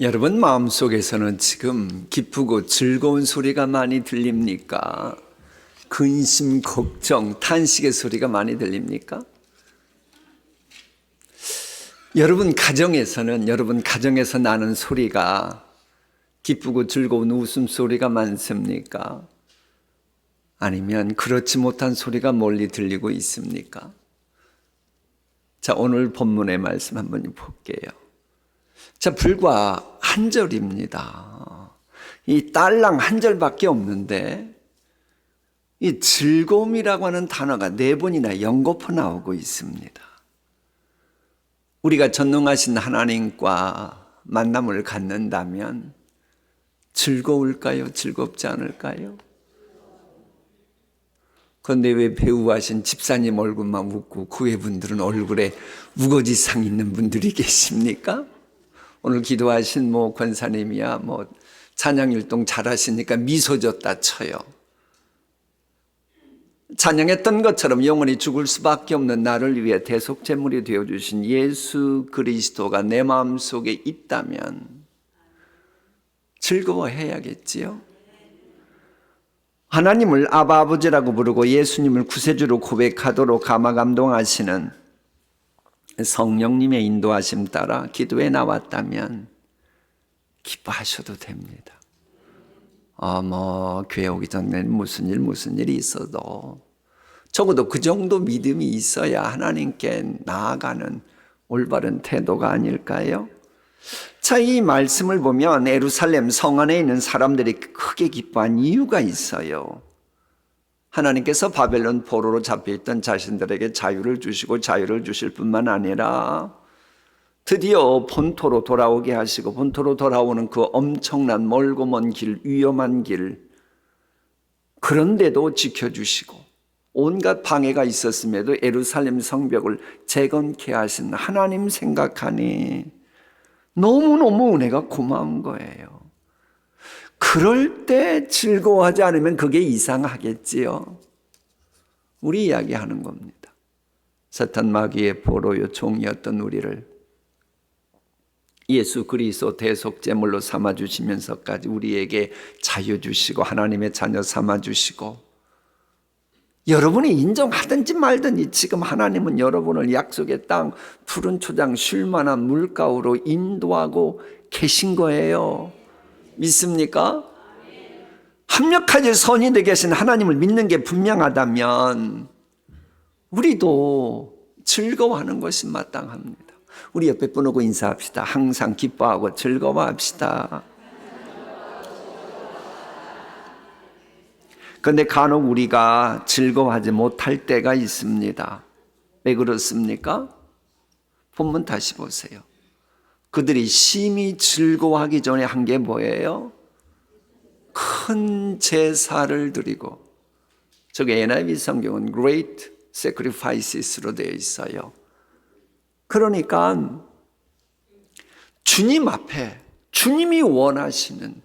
여러분 마음속에서는 지금 기쁘고 즐거운 소리가 많이 들립니까? 근심, 걱정, 탄식의 소리가 많이 들립니까? 여러분 가정에서 나는 소리가 기쁘고 즐거운 웃음소리가 많습니까? 아니면 그렇지 못한 소리가 멀리 들리고 있습니까? 자, 오늘 본문의 말씀 한번 볼게요. 자, 불과 한 절입니다. 이 딸랑 한 절밖에 없는데 이 즐거움이라고 하는 단어가 4번이나 연거푸 나오고 있습니다. 우리가 전능하신 하나님과 만남을 갖는다면 즐거울까요? 즐겁지 않을까요? 그런데 왜 배우하신 집사님 얼굴만 웃고 그 외 분들은 얼굴에 우거지상 있는 분들이 계십니까? 오늘 기도하신 권사님이야 찬양일동 잘하시니까 미소 졌다 쳐요. 찬양했던 것처럼 영원히 죽을 수밖에 없는 나를 위해 대속제물이 되어주신 예수 그리스도가 내 마음속에 있다면 즐거워해야겠지요. 하나님을 아바 아버지라고 부르고 예수님을 구세주로 고백하도록 감화감동하시는 성령님의 인도하심 따라 기도에 나왔다면 기뻐하셔도 됩니다. 교회 오기 전에는 무슨 일이 있어도 적어도 그 정도 믿음이 있어야 하나님께 나아가는 올바른 태도가 아닐까요? 자, 이 말씀을 보면 예루살렘 성 안에 있는 사람들이 크게 기뻐한 이유가 있어요. 하나님께서 바벨론 포로로 잡혀있던 자신들에게 자유를 주시고 자유를 주실 뿐만 아니라 드디어 본토로 돌아오게 하시고 본토로 돌아오는 그 엄청난 멀고 먼 길, 위험한 길, 그런데도 지켜주시고 온갖 방해가 있었음에도 예루살렘 성벽을 재건케 하신 하나님 생각하니 너무너무 은혜가 고마운 거예요. 그럴 때 즐거워하지 않으면 그게 이상하겠지요. 우리 이야기하는 겁니다. 사탄 마귀의 포로요 종이었던 우리를 예수 그리스도 대속제물로 삼아주시면서까지 우리에게 자유 주시고 하나님의 자녀 삼아주시고, 여러분이 인정하든지 말든지 지금 하나님은 여러분을 약속의 땅 푸른 초장 쉴 만한 물가로 인도하고 계신 거예요. 믿습니까? 합력하지 선이 되게 하신 하나님을 믿는 게 분명하다면 우리도 즐거워하는 것이 마땅합니다. 우리 옆에 분하고 인사합시다. 항상 기뻐하고 즐거워합시다. 그런데 간혹 우리가 즐거워하지 못할 때가 있습니다. 왜 그렇습니까? 본문 다시 보세요. 그들이 심히 즐거워하기 전에 한 게 뭐예요? 큰 제사를 드리고, 저게 NIV 성경은 Great Sacrifices로 되어 있어요. 그러니까 주님 앞에 주님이 원하시는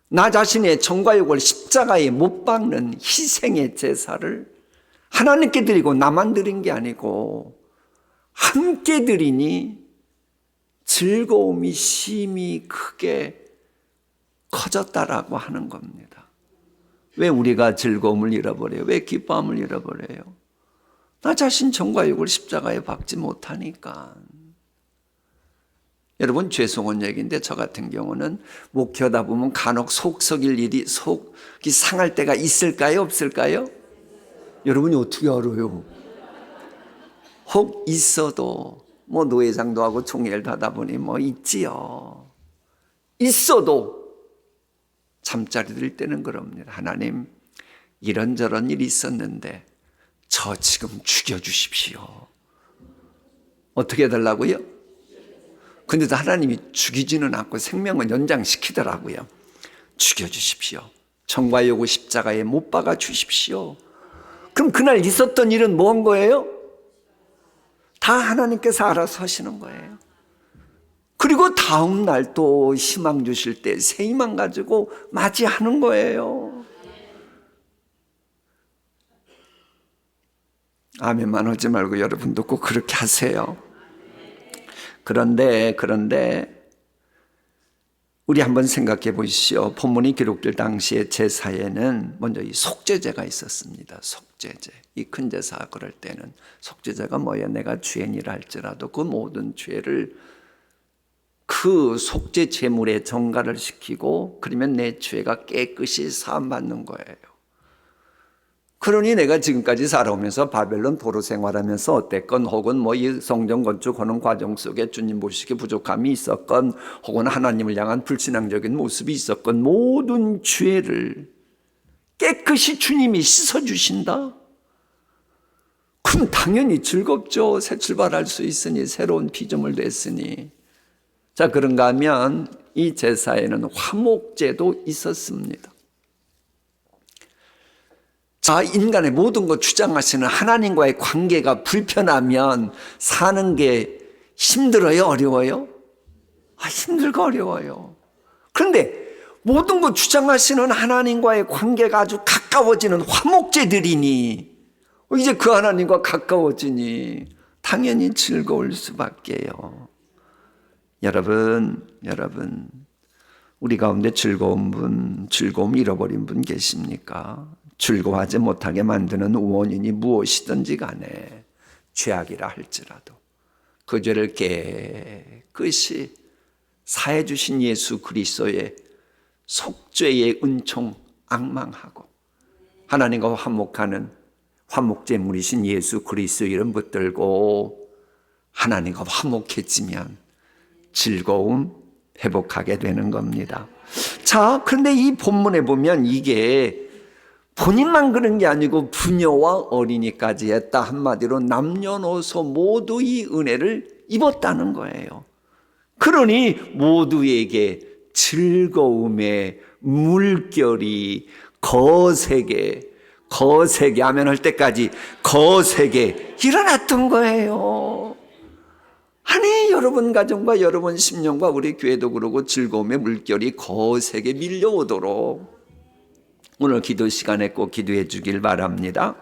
나 자신의 정과욕을 십자가에 못 박는 희생의 제사를 하나님께 드리고 나만 드린 게 아니고 함께 드리니 즐거움이 심히 크게 커졌다라고 하는 겁니다. 왜 우리가 즐거움을 잃어버려요? 왜 기뻐함을 잃어버려요? 나 자신 정과욕을 십자가에 박지 못하니까. 여러분, 죄송한 얘기인데 저 같은 경우는 목회하다 보면 간혹 속 썩일 일이, 속이 상할 때가 있을까요? 없을까요? 여러분이 어떻게 알아요? 혹 있어도 노회장도 하고 총회를 하다 보니 있지요. 있어도 잠자리 들 때는 그럽니다. 하나님, 이런저런 일이 있었는데 저 지금 죽여주십시오. 어떻게 해달라고요? 근데도 하나님이 죽이지는 않고 생명은 연장시키더라고요. 죽여주십시오. 정과요구 십자가에 못 박아 주십시오. 그럼 그날 있었던 일은 뭔 거예요? 다 하나님께서 알아서 하시는 거예요. 그리고 다음 날 또 희망 주실 때 새 희망 가지고 맞이하는 거예요. 아멘만 하지 말고 여러분도 꼭 그렇게 하세요. 그런데 우리 한번 생각해 보시오. 본문이 기록될 당시에 제사에는 먼저 이 속죄제가 있었습니다. 속죄제. 이 큰 제사 그럴 때는 속죄제가 뭐예요? 내가 죄인이라 할지라도 그 모든 죄를 그 속죄 제물에 전가를 시키고 그러면 내 죄가 깨끗이 사함받는 거예요. 그러니 내가 지금까지 살아오면서 바벨론 도로 생활하면서 어땠건 혹은 뭐 이 성전 건축하는 과정 속에 주님 보시기에 부족함이 있었건 혹은 하나님을 향한 불신앙적인 모습이 있었건 모든 죄를 깨끗이 주님이 씻어주신다? 그럼 당연히 즐겁죠. 새 출발할 수 있으니 새로운 피조물 됐으니. 자, 그런가 하면 이 제사에는 화목제도 있었습니다. 자, 인간의 모든 것 주장하시는 하나님과의 관계가 불편하면 사는 게 힘들어요? 어려워요? 힘들고 어려워요. 그런데 모든 것 주장하시는 하나님과의 관계가 아주 가까워지는 화목제들이니 이제 그 하나님과 가까워지니 당연히 즐거울 수밖에요. 여러분, 우리 가운데 즐거움 잃어버린 분 계십니까? 즐거워하지 못하게 만드는 원인이 무엇이든지 간에 죄악이라 할지라도 그 죄를 깨끗이 사해 주신 예수 그리스도의 속죄의 은총 앙망하고 하나님과 화목하는 화목제물이신 예수 그리스도 이름 붙들고 하나님과 화목해지면 즐거움 회복하게 되는 겁니다. 자, 그런데 이 본문에 보면 이게 본인만 그런 게 아니고 부녀와 어린이까지 했다. 한마디로 남녀노소 모두 이 은혜를 입었다는 거예요. 그러니 모두에게 즐거움의 물결이 거세게 아멘 할 때까지 거세게 일어났던 거예요. 아니, 여러분 가정과 여러분 심령과 우리 교회도 그러고 즐거움의 물결이 거세게 밀려오도록 오늘 기도 시간에 꼭 기도해 주길 바랍니다.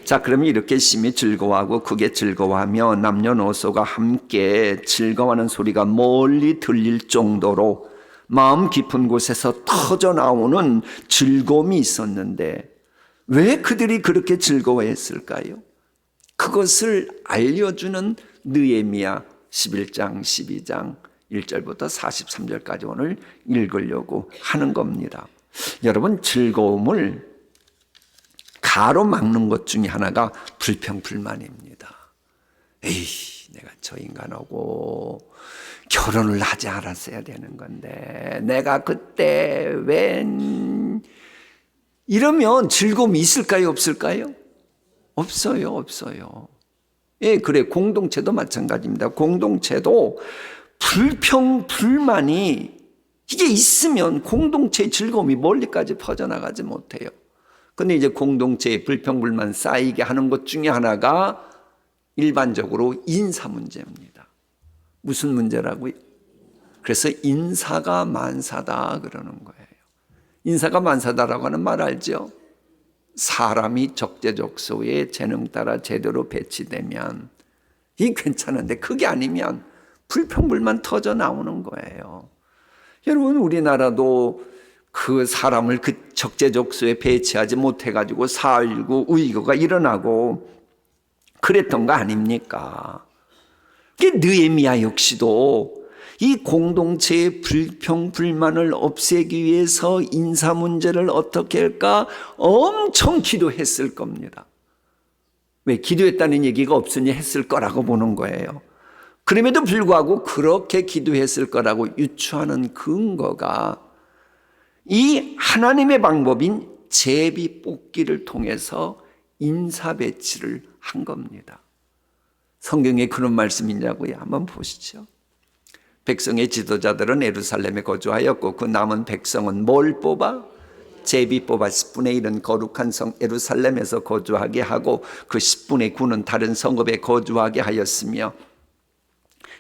자, 그러면 이렇게 심히 즐거워하고 크게 즐거워하며 남녀노소가 함께 즐거워하는 소리가 멀리 들릴 정도로 마음 깊은 곳에서 터져 나오는 즐거움이 있었는데 왜 그들이 그렇게 즐거워했을까요? 그것을 알려주는 느헤미야 11장 12장 1절부터 43절까지 오늘 읽으려고 하는 겁니다. 여러분, 즐거움을 가로막는 것 중에 하나가 불평불만입니다. 에이, 내가 저 인간하고 결혼을 하지 않았어야 되는 건데 내가 그때 웬 이러면 즐거움이 있을까요? 없을까요? 없어요. 예, 그래. 공동체도 마찬가지입니다. 공동체도 불평불만이 이게 있으면 공동체의 즐거움이 멀리까지 퍼져나가지 못해요. 근데 이제 공동체의 불평불만 쌓이게 하는 것 중에 하나가 일반적으로 인사 문제입니다. 무슨 문제라고요? 그래서 인사가 만사다 그러는 거예요. 인사가 만사다라고 하는 말 알죠? 사람이 적재적소에 재능 따라 제대로 배치되면 이 괜찮은데 그게 아니면 불평불만 터져 나오는 거예요. 여러분, 우리나라도 그 사람을 그 적재적소에 배치하지 못해가지고 살고 의거가 일어나고 그랬던 거 아닙니까? 느헤미야 역시도 이 공동체의 불평불만을 없애기 위해서 인사 문제를 어떻게 할까 엄청 기도했을 겁니다. 왜? 기도했다는 얘기가 없으니 했을 거라고 보는 거예요. 그럼에도 불구하고 그렇게 기도했을 거라고 유추하는 근거가 이 하나님의 방법인 제비 뽑기를 통해서 인사 배치를 한 겁니다. 성경에 그런 말씀이 있냐고요? 한번 보시죠. 백성의 지도자들은 예루살렘에 거주하였고 그 남은 백성은 뭘 뽑아? 제비 뽑아 10분의 1은 거룩한 성 예루살렘에서 거주하게 하고 그 10분의 9는 다른 성읍에 거주하게 하였으며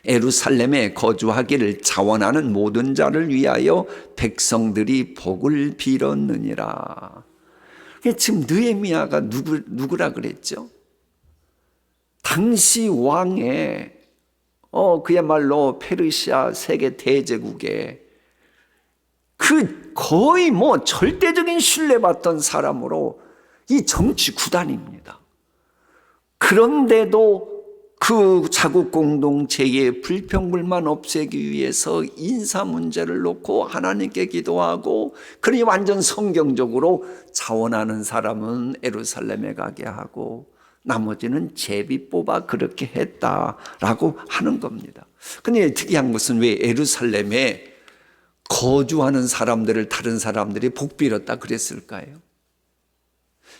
예루살렘에 거주하기를 자원하는 모든 자를 위하여 백성들이 복을 빌었느니라. 지금 느헤미야가 누구라 그랬죠? 당시 왕의 그야말로 페르시아 세계 대제국의 그 거의 뭐 절대적인 신뢰받던 사람으로 이 정치 구단입니다. 그런데도 그 자국 공동체의 불평불만 없애기 위해서 인사 문제를 놓고 하나님께 기도하고, 그러니 완전 성경적으로 자원하는 사람은 예루살렘에 가게 하고 나머지는 제비 뽑아 그렇게 했다라고 하는 겁니다. 근데 특이한 것은 왜 예루살렘에 거주하는 사람들을 다른 사람들이 복빌었다 그랬을까요?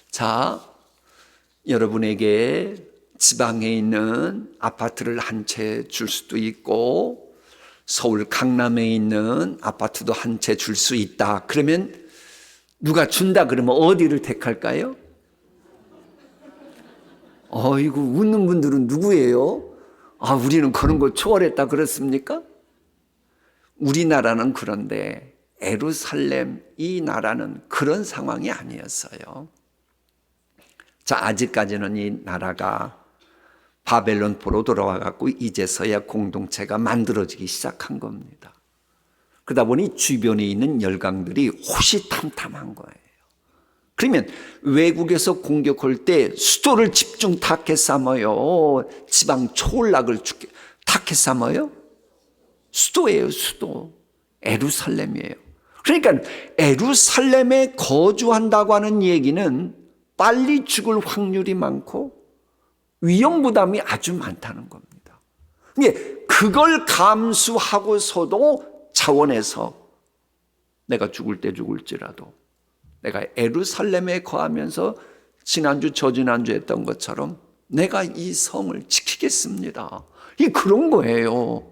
자, 여러분에게 지방에 있는 아파트를 한 채 줄 수도 있고 서울 강남에 있는 아파트도 한 채 줄 수 있다. 그러면 누가 준다 그러면 어디를 택할까요? 어이구, 웃는 분들은 누구예요? 아, 우리는 그런 거 초월했다 그렇습니까? 우리나라는 그런데 예루살렘 이 나라는 그런 상황이 아니었어요. 자, 아직까지는 이 나라가 바벨론 포로 돌아와갖고 이제서야 공동체가 만들어지기 시작한 겁니다. 그러다 보니 주변에 있는 열강들이 호시탐탐한 거예요. 그러면 외국에서 공격할 때 수도를 집중 타켓 삼아요? 지방 초월락을 타켓 삼아요? 수도예요, 수도. 예루살렘이에요. 그러니까 예루살렘에 거주한다고 하는 얘기는 빨리 죽을 확률이 많고 위험 부담이 아주 많다는 겁니다. 그걸 감수하고서도 차원에서 내가 죽을 때 죽을지라도 내가 예루살렘에 거하면서 지난주 저지난주 했던 것처럼 내가 이 성을 지키겠습니다. 이 그런 거예요.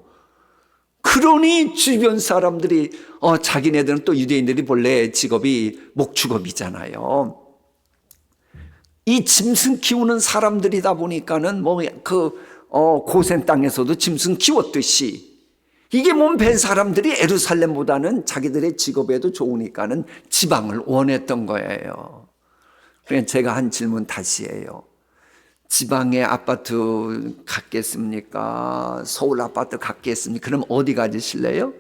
그러니 주변 사람들이 자기네들은 또 유대인들이 본래 직업이 목축업이잖아요. 이 짐승 키우는 사람들이다 보니까는 고센 땅에서도 짐승 키웠듯이 이게 몸팬 사람들이 예루살렘보다는 자기들의 직업에도 좋으니까는 지방을 원했던 거예요. 그래서 제가 한 질문 다시 해요. 지방에 아파트 갖겠습니까? 서울 아파트 갖겠습니까? 그럼 어디 가지실래요?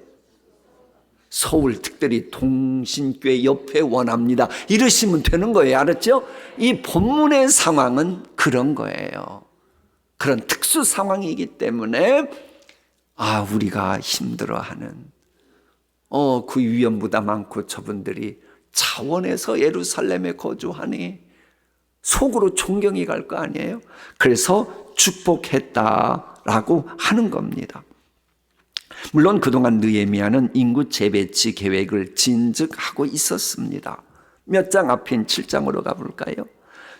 서울, 특별히 동신교회 옆에 원합니다. 이러시면 되는 거예요. 알았죠? 이 본문의 상황은 그런 거예요. 그런 특수 상황이기 때문에 우리가 힘들어하는 그 위험보다 많고 저분들이 차원에서 예루살렘에 거주하니 속으로 존경이 갈 거 아니에요? 그래서 축복했다라고 하는 겁니다. 물론 그동안 느헤미야는 인구 재배치 계획을 진즉하고 있었습니다. 몇 장 앞인 7장으로 가볼까요?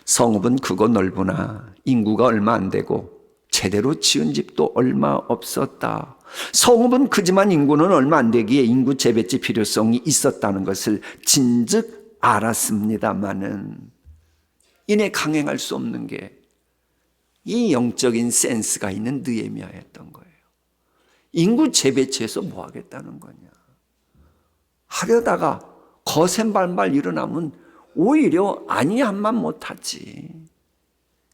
성읍은 크고 넓으나 인구가 얼마 안 되고 제대로 지은 집도 얼마 없었다. 성읍은 크지만 인구는 얼마 안 되기에 인구 재배치 필요성이 있었다는 것을 진즉 알았습니다마는 이내 강행할 수 없는 게 이 영적인 센스가 있는 느헤미야였던 거예요. 인구 재배치해서 뭐 하겠다는 거냐. 하려다가 거센 반발 일어나면 오히려 아니함만 못하지.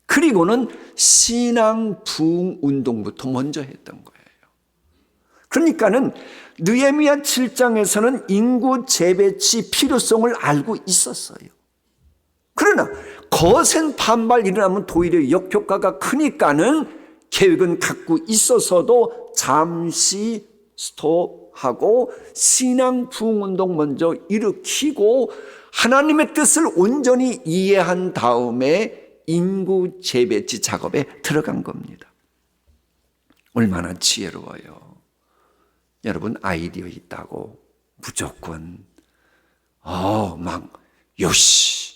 그리고는 신앙 부흥 운동부터 먼저 했던 거예요. 그러니까는 느헤미야 7장에서는 인구 재배치 필요성을 알고 있었어요. 그러나 거센 반발 일어나면 오히려 역효과가 크니까는 계획은 갖고 있어서도 잠시 스톱하고 신앙 부흥 운동 먼저 일으키고 하나님의 뜻을 온전히 이해한 다음에 인구 재배치 작업에 들어간 겁니다. 얼마나 지혜로워요. 여러분 아이디어 있다고 무조건 막 요시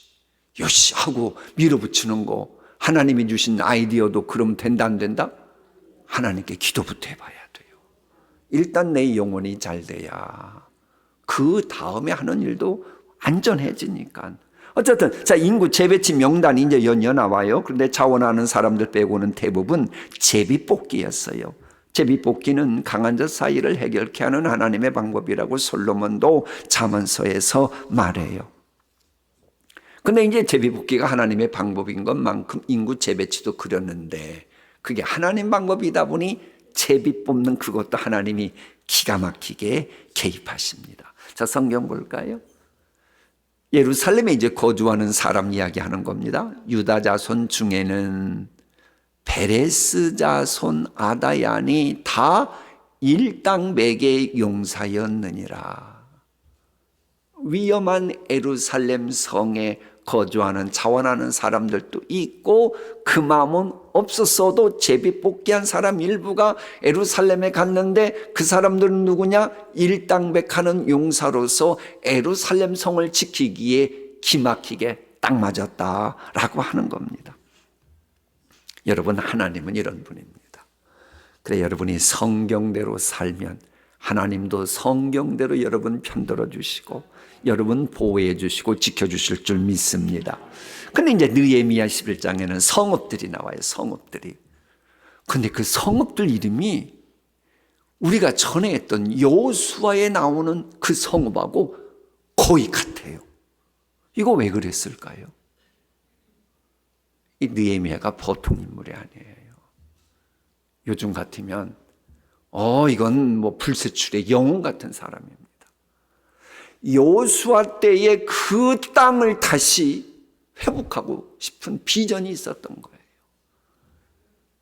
하고 밀어붙이는 거, 하나님이 주신 아이디어도 그럼 된다 안 된다? 하나님께 기도부터 해봐야 돼요. 일단 내 영혼이 잘 돼야 그 다음에 하는 일도 안전해지니까. 어쨌든 자, 인구 재배치 명단이 이제 연이어 나와요. 그런데 자원하는 사람들 빼고는 대부분 제비뽑기였어요. 제비뽑기는 강한 자 사이를 해결케 하는 하나님의 방법이라고 솔로몬도 잠언서에서 말해요. 근데 이제 제비뽑기가 하나님의 방법인 것만큼 인구 재배치도 그렸는데 그게 하나님 방법이다 보니 제비 뽑는 그것도 하나님이 기가 막히게 개입하십니다. 자, 성경 볼까요? 예루살렘에 이제 거주하는 사람 이야기하는 겁니다. 유다 자손 중에는 베레스 자손 아다얀이 다 일당백의 용사였느니라. 위험한 예루살렘 성에 거주하는 자원하는 사람들도 있고 그 마음은 없었어도 제비뽑기한 사람 일부가 예루살렘에 갔는데 그 사람들은 누구냐? 일당백하는 용사로서 예루살렘 성을 지키기에 기막히게 딱 맞았다라고 하는 겁니다. 여러분, 하나님은 이런 분입니다. 그래, 여러분이 성경대로 살면 하나님도 성경대로 여러분 편들어 주시고 여러분 보호해 주시고 지켜주실 줄 믿습니다. 근데 이제 느헤미야 11장에는 성읍들이 나와요. 성읍들이. 근데 그 성읍들 이름이 우리가 전에 했던 여호수아에 나오는 그 성읍하고 거의 같아요. 이거 왜 그랬을까요? 이 느헤미야가 보통 인물이 아니에요. 요즘 같으면 이건 뭐 불세출의 영웅 같은 사람입니다. 여호수아 때에 그 땅을 다시 회복하고 싶은 비전이 있었던 거예요.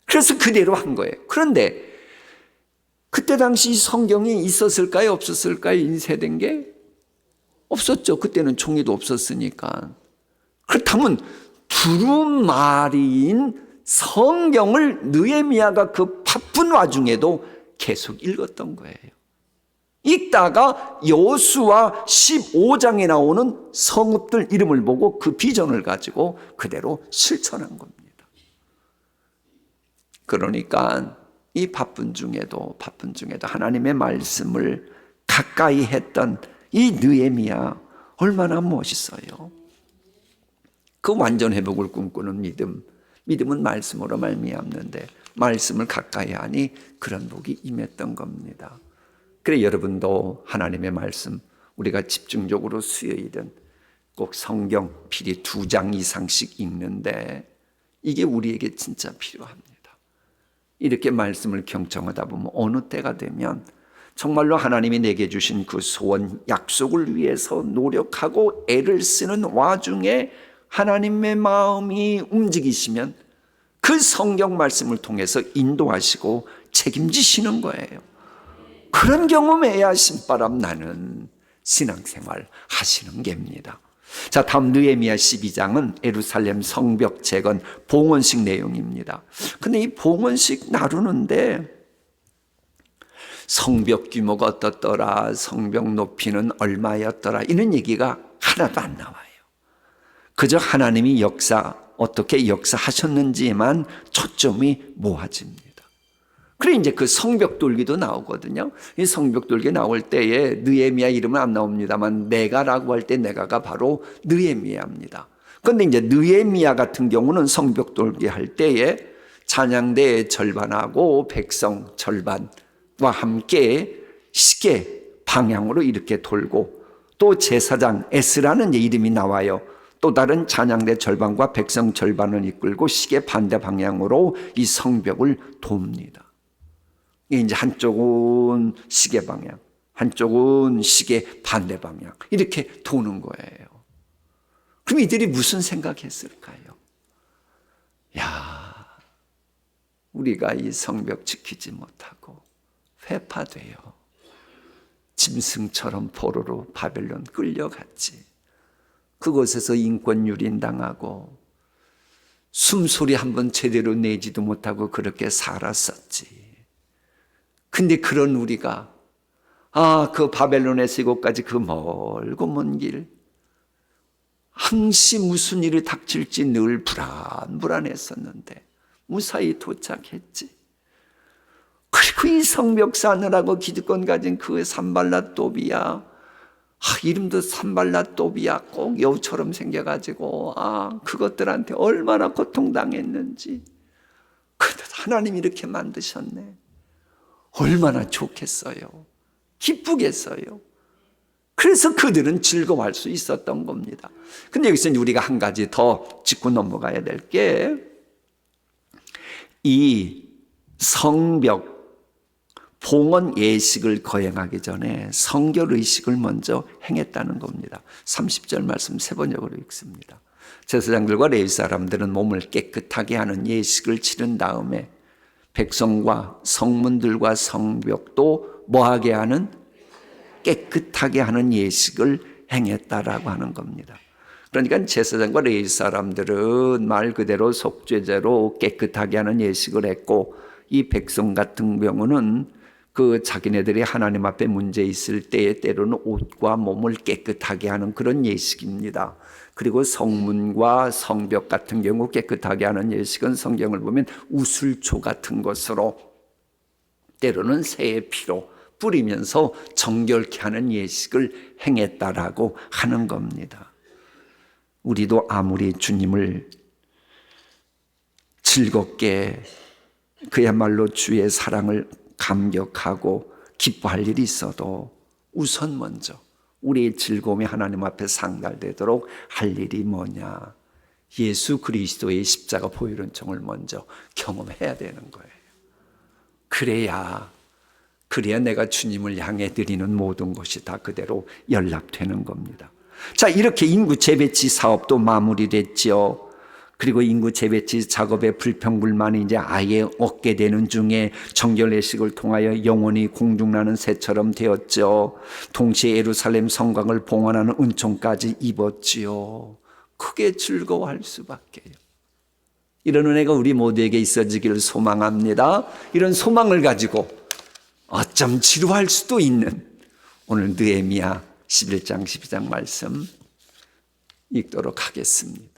그래서 그대로 한 거예요. 그런데 그때 당시 성경이 있었을까요? 없었을까요? 인쇄된 게 없었죠. 그때는 종이도 없었으니까. 그렇다면 두루마리인 성경을 느헤미야가 그 바쁜 와중에도 계속 읽었던 거예요. 읽다가 여호수아 15장에 나오는 성읍들 이름을 보고 그 비전을 가지고 그대로 실천한 겁니다. 그러니까 이 바쁜 중에도 하나님의 말씀을 가까이 했던 이 느헤미야 얼마나 멋있어요. 그 완전 회복을 꿈꾸는 믿음은 말씀으로 말미암는데 말씀을 가까이 하니 그런 복이 임했던 겁니다. 그래, 여러분도 하나님의 말씀 우리가 집중적으로 수요일은 꼭 성경 필히 2장 이상씩 읽는데 이게 우리에게 진짜 필요합니다. 이렇게 말씀을 경청하다 보면 어느 때가 되면 정말로 하나님이 내게 주신 그 소원 약속을 위해서 노력하고 애를 쓰는 와중에 하나님의 마음이 움직이시면 그 성경 말씀을 통해서 인도하시고 책임지시는 거예요. 그런 경험해야 신바람 나는 신앙생활 하시는 게입니다. 자, 다음 느헤미야 12장은 예루살렘 성벽 재건 봉헌식 내용입니다. 근데 이 봉헌식 나누는데 성벽 규모가 어떻더라, 성벽 높이는 얼마였더라 이런 얘기가 하나도 안 나와요. 그저 하나님이 어떻게 역사하셨는지에만 초점이 모아집니다. 그래 이제 그 성벽 돌기도 나오거든요. 이 성벽 돌기 나올 때에 느헤미야 이름은 안 나옵니다만 네가라고 할 때 네가가 바로 느헤미야입니다. 그런데 이제 느헤미야 같은 경우는 성벽 돌기 할 때에 찬양대의 절반하고 백성 절반과 함께 시계 방향으로 이렇게 돌고 또 제사장 에스라는 이름이 나와요. 또 다른 찬양대 절반과 백성 절반을 이끌고 시계 반대 방향으로 이 성벽을 돕니다. 이제 한쪽은 시계 방향, 한쪽은 시계 반대 방향 이렇게 도는 거예요. 그럼 이들이 무슨 생각했을까요? 야, 우리가 이 성벽 지키지 못하고 회파돼요. 짐승처럼 포로로 바벨론 끌려갔지. 그곳에서 인권 유린당하고 숨소리 한번 제대로 내지도 못하고 그렇게 살았었지. 근데 그런 우리가 그 바벨론에서 이곳까지 그 멀고 먼 길 항시 무슨 일이 닥칠지 늘 불안했었는데 무사히 도착했지. 그리고 이 성벽 사느라고 기득권 가진 그 산발랏 또비야, 이름도 산발랏 또비야 꼭 여우처럼 생겨가지고 그것들한테 얼마나 고통당했는지. 그래도 하나님이 이렇게 만드셨네. 얼마나 좋겠어요. 기쁘겠어요. 그래서 그들은 즐거워할 수 있었던 겁니다. 근데 여기서 우리가 한 가지 더 짚고 넘어가야 될 게 이 성벽 봉헌 예식을 거행하기 전에 성결 의식을 먼저 행했다는 겁니다. 30절 말씀 세 번역으로 읽습니다. 제사장들과 레위 사람들은 몸을 깨끗하게 하는 예식을 치른 다음에 백성과 성문들과 성벽도 뭐하게 하는? 깨끗하게 하는 예식을 행했다라고 하는 겁니다. 그러니까 제사장과 레위 사람들은 말 그대로 속죄제로 깨끗하게 하는 예식을 했고, 이 백성 같은 경우는 그 자기네들이 하나님 앞에 문제 있을 때에 때로는 옷과 몸을 깨끗하게 하는 그런 예식입니다. 그리고 성문과 성벽 같은 경우 깨끗하게 하는 예식은 성경을 보면 우슬초 같은 것으로 때로는 새의 피로 뿌리면서 정결케 하는 예식을 행했다라고 하는 겁니다. 우리도 아무리 주님을 즐겁게 그야말로 주의 사랑을 감격하고 기뻐할 일이 있어도 우선 먼저 우리의 즐거움이 하나님 앞에 상달되도록 할 일이 뭐냐? 예수 그리스도의 십자가 보혈은총을 먼저 경험해야 되는 거예요. 그래야 내가 주님을 향해 드리는 모든 것이 다 그대로 연락되는 겁니다. 자, 이렇게 인구 재배치 사업도 마무리됐지요. 그리고 인구 재배치 작업의 불평불만이 이제 아예 없게 되는 중에 정결 예식을 통하여 영원히 공중나는 새처럼 되었죠. 동시에 예루살렘 성곽을 봉헌하는 은총까지 입었지요. 크게 즐거워할 수밖에요. 이런 은혜가 우리 모두에게 있어지기를 소망합니다. 이런 소망을 가지고 어쩜 지루할 수도 있는 오늘 느헤미야 11장 12장 말씀 읽도록 하겠습니다.